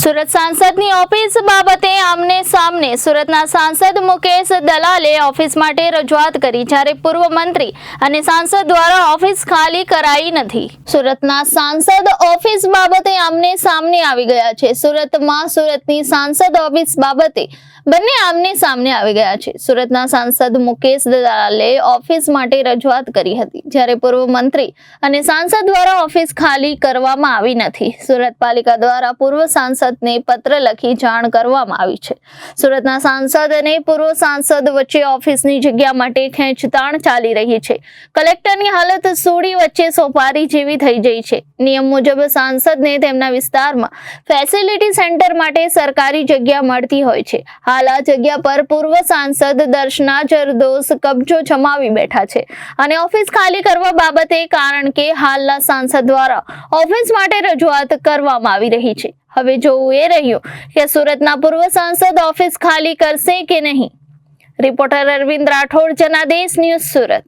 Surat સાંસદની office બાબતે આમને સામને સુરતના સાંસદ મુકેશ દલાલે ઓફિસ માટે રજૂઆત કરી, જ્યારે પૂર્વ મંત્રી અને સાંસદ દ્વારા ઓફિસ ખાલી કરાઈ નથી. સુરતના સાંસદ ઓફિસ બાબતે આમને સામને આવી ગયા છે. સુરતની સાંસદ ઓફિસ બાબતે બંને આમને સામને આવી ગયા છે. સુરતના સાંસદ મુકેશ દલાલે ઓફિસ માટે રજૂઆત કરી હતી, જ્યારે પૂર્વ મંત્રી અને સાંસદ દ્વારા ઓફિસ ખાલી કરવામાં આવી નથી. સુરત પાલિકા દ્વારા પૂર્વ સાંસદને પત્ર લખી જાણ કરવામાં આવી છે. સુરતના સાંસદ અને પૂર્વ સાંસદ વચ્ચે ઓફિસની જગ્યા માટે ખેંચતાણ ચાલી રહી છે. કલેક્ટરની હાલત સોડી વચ્ચે સોપારી જેવી થઈ ગઈ છે. નિયમ મુજબ સાંસદને તેમના વિસ્તારમાં ફેસિલિટી સેન્ટર માટે સરકારી જગ્યા મળતી હોય છે. હાલ આ જગ્યા પર પૂર્વ સાંસદ દર્શના જરદોસ કબજો જમાવી બેઠા છે અને ઓફિસ ખાલી કરવા બાબતે, કારણ કે હાલના સાંસદ દ્વારા ઓફિસ માટે રજૂઆત કરવામાં આવી રહી છે. હવે જોવું એ રહ્યું કે સુરતના પૂર્વ સાંસદ ઓફિસ ખાલી કરશે કે નહીં. Reporter Arvind Rathod, Janadesh news, Surat.